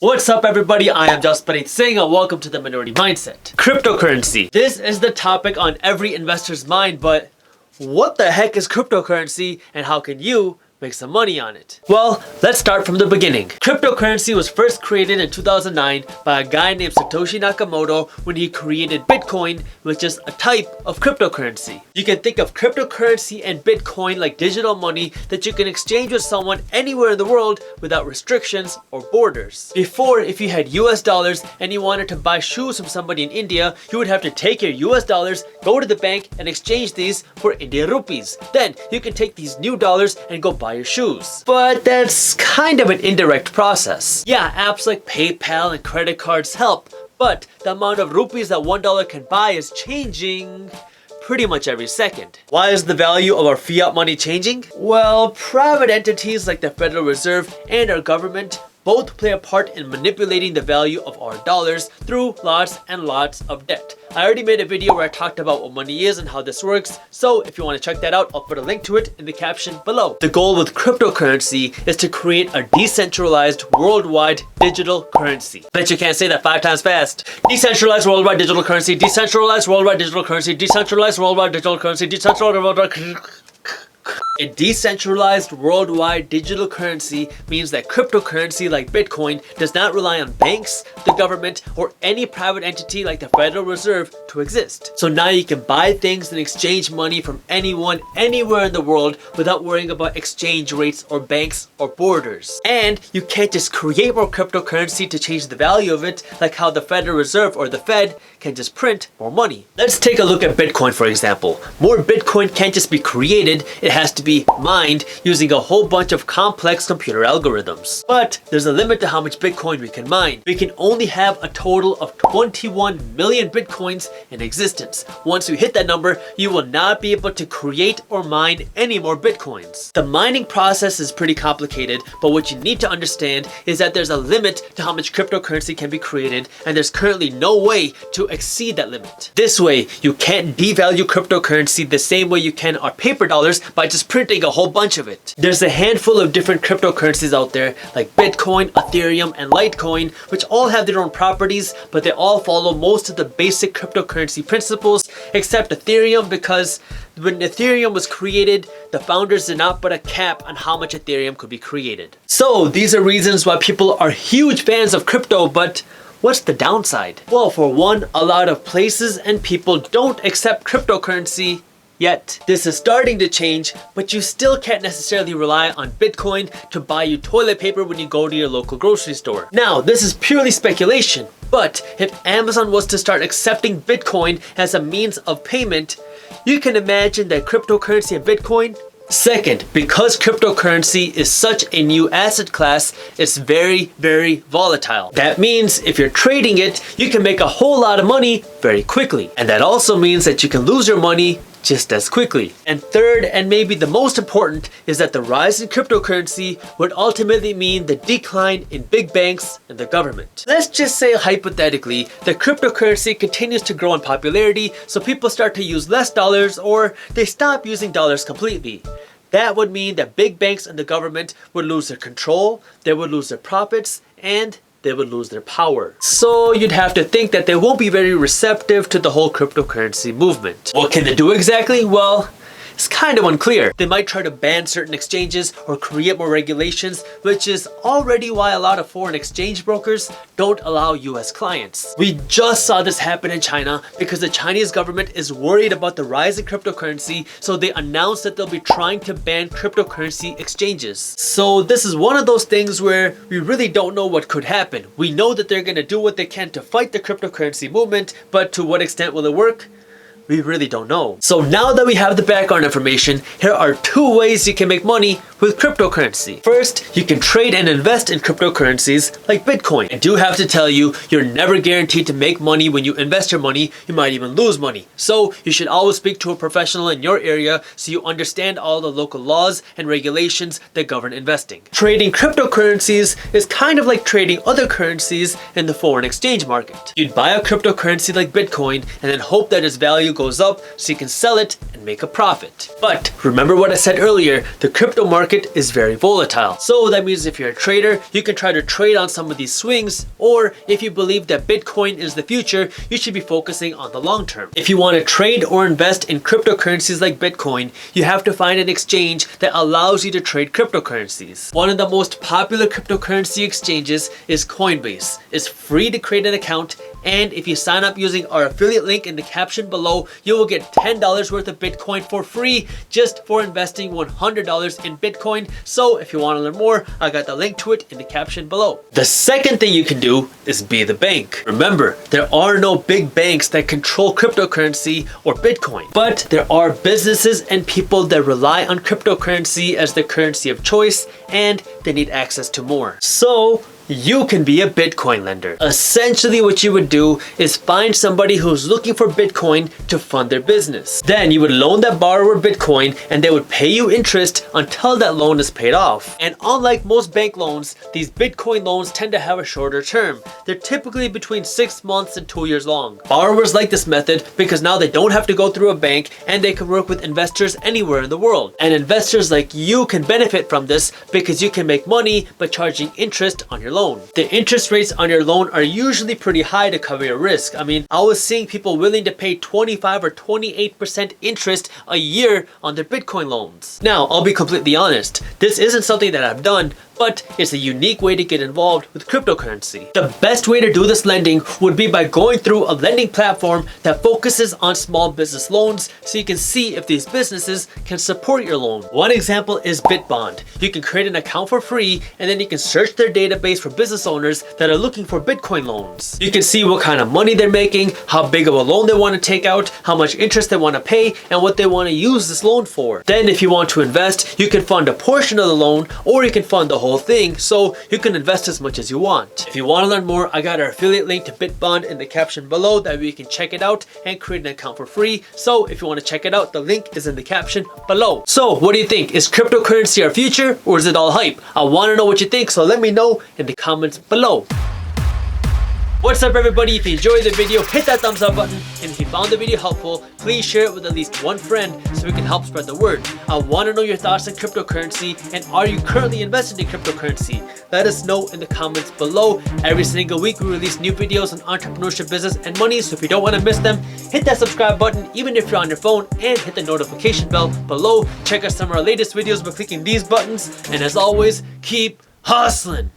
What's up everybody, I am Jaspreet Singh and welcome to the Minority Mindset. Cryptocurrency. This is the topic on every investor's mind, but what the heck is cryptocurrency and how can you make some money on it? Well, let's start from the beginning. Cryptocurrency was first created in 2009 by a guy named Satoshi Nakamoto when he created Bitcoin, which is a type of cryptocurrency. You can think of cryptocurrency and Bitcoin like digital money that you can exchange with someone anywhere in the world without restrictions or borders. Before, if you had US dollars and you wanted to buy shoes from somebody in India, you would have to take your US dollars, go to the bank and exchange these for Indian rupees. Then you can take these new dollars and go buy your shoes. But that's kind of an indirect process. Yeah, apps like PayPal and credit cards help, but the amount of rupees that $1 can buy is changing pretty much every second. Why is the value of our fiat money changing? Well, private entities like the Federal Reserve and our government both play a part in manipulating the value of our dollars through lots and lots of debt. I already made a video where I talked about what money is and how this works, so if you want to check that out, I'll put a link to it in the caption below. The goal with cryptocurrency is to create a decentralized worldwide digital currency. Bet you can't say that 5 times fast. Decentralized worldwide digital currency, decentralized worldwide digital currency, decentralized worldwide digital currency, decentralized worldwide. A decentralized worldwide digital currency means that cryptocurrency like Bitcoin does not rely on banks, the government, or any private entity like the Federal Reserve to exist. So now you can buy things and exchange money from anyone, anywhere in the world without worrying about exchange rates or banks or borders. And you can't just create more cryptocurrency to change the value of it like how the Federal Reserve or the Fed can just print more money. Let's take a look at Bitcoin for example. More Bitcoin can't just be created, it has to be mined using a whole bunch of complex computer algorithms. But there's a limit to how much Bitcoin we can mine. We can only have a total of 21 million Bitcoins in existence. Once you hit that number, you will not be able to create or mine any more Bitcoins. The mining process is pretty complicated, but what you need to understand is that there's a limit to how much cryptocurrency can be created, and there's currently no way to exceed that limit. This way, you can't devalue cryptocurrency the same way you can our paper dollars by just printing a whole bunch of it. There's a handful of different cryptocurrencies out there like Bitcoin, Ethereum, and Litecoin, which all have their own properties, but they all follow most of the basic cryptocurrency principles except Ethereum, because when Ethereum was created, the founders did not put a cap on how much Ethereum could be created. So these are reasons why people are huge fans of crypto, but what's the downside? Well, for one, a lot of places and people don't accept cryptocurrency yet. This is starting to change, but you still can't necessarily rely on Bitcoin to buy you toilet paper when you go to your local grocery store. Now, this is purely speculation, but if Amazon was to start accepting Bitcoin as a means of payment, you can imagine that cryptocurrency and Bitcoin. Second, because cryptocurrency is such a new asset class, it's very, very volatile. That means if you're trading it, you can make a whole lot of money very quickly. And that also means that you can lose your money just as quickly. And third, and maybe the most important, is that the rise in cryptocurrency would ultimately mean the decline in big banks and the government. Let's just say hypothetically that cryptocurrency continues to grow in popularity, so people start to use less dollars or they stop using dollars completely. That would mean that big banks and the government would lose their control, they would lose their profits, and they would lose their power. So you'd have to think that they won't be very receptive to the whole cryptocurrency movement. What can they do exactly? Well, it's kind of unclear. They might try to ban certain exchanges or create more regulations, which is already why a lot of foreign exchange brokers don't allow US clients. We just saw this happen in China because the Chinese government is worried about the rise in cryptocurrency, so they announced that they'll be trying to ban cryptocurrency exchanges. So this is one of those things where we really don't know what could happen. We know that they're going to do what they can to fight the cryptocurrency movement, but to what extent will it work? We really don't know. So now that we have the background information, here are 2 ways you can make money with cryptocurrency. First, you can trade and invest in cryptocurrencies like Bitcoin. I do have to tell you, you're never guaranteed to make money when you invest your money. You might even lose money. So you should always speak to a professional in your area so you understand all the local laws and regulations that govern investing. Trading cryptocurrencies is kind of like trading other currencies in the foreign exchange market. You'd buy a cryptocurrency like Bitcoin and then hope that its value goes up so you can sell it and make a profit. But remember what I said earlier, the crypto market market is very volatile. So that means if you're a trader, you can try to trade on some of these swings, or if you believe that Bitcoin is the future, you should be focusing on the long term. If you want to trade or invest in cryptocurrencies like Bitcoin, you have to find an exchange that allows you to trade cryptocurrencies. One of the most popular cryptocurrency exchanges is Coinbase. It's free to create an account, and if you sign up using our affiliate link in the caption below, you will get $10 worth of Bitcoin for free just for investing $100 in Bitcoin. So if you want to learn more, I got the link to it in the caption below. The second thing you can do is be the bank. Remember, there are no big banks that control cryptocurrency or Bitcoin, but there are businesses and people that rely on cryptocurrency as their currency of choice, and they need access to more. So you can be a Bitcoin lender. Essentially what you would do is find somebody who's looking for Bitcoin to fund their business. Then you would loan that borrower Bitcoin and they would pay you interest until that loan is paid off. And unlike most bank loans, these Bitcoin loans tend to have a shorter term. They're typically between 6 months and 2 years long. Borrowers like this method because now they don't have to go through a bank and they can work with investors anywhere in the world. And investors like you can benefit from this because you can make money by charging interest on your loan. The interest rates on your loan are usually pretty high to cover your risk. I mean, I was seeing people willing to pay 25 or 28% interest a year on their Bitcoin loans. Now, I'll be completely honest, this isn't something that I've done, but it's a unique way to get involved with cryptocurrency. The best way to do this lending would be by going through a lending platform that focuses on small business loans so you can see if these businesses can support your loan. One example is Bitbond. You can create an account for free and then you can search their database for business owners that are looking for Bitcoin loans. You can see what kind of money they're making, how big of a loan they want to take out, how much interest they want to pay, and what they want to use this loan for. Then if you want to invest, you can fund a portion of the loan or you can fund the whole thing, so you can invest as much as you want. If you want to learn more, I got our affiliate link to Bitbond in the caption below, that way you can check it out and create an account for free. So if you want to check it out, the link is in the caption below. So what do you think? Is cryptocurrency our future or is it all hype? I want to know what you think, so let me know in the comments below. What's up everybody? If you enjoyed the video, hit that thumbs up button, and if you found the video helpful, please share it with at least one friend so we can help spread the word. I want to know your thoughts on cryptocurrency, and are you currently invested in cryptocurrency? Let us know in the comments below. Every single week we release new videos on entrepreneurship, business, and money, so if you don't want to miss them, hit that subscribe button even if you're on your phone, and hit the notification bell below. Check out some of our latest videos by clicking these buttons, and as always, keep hustling.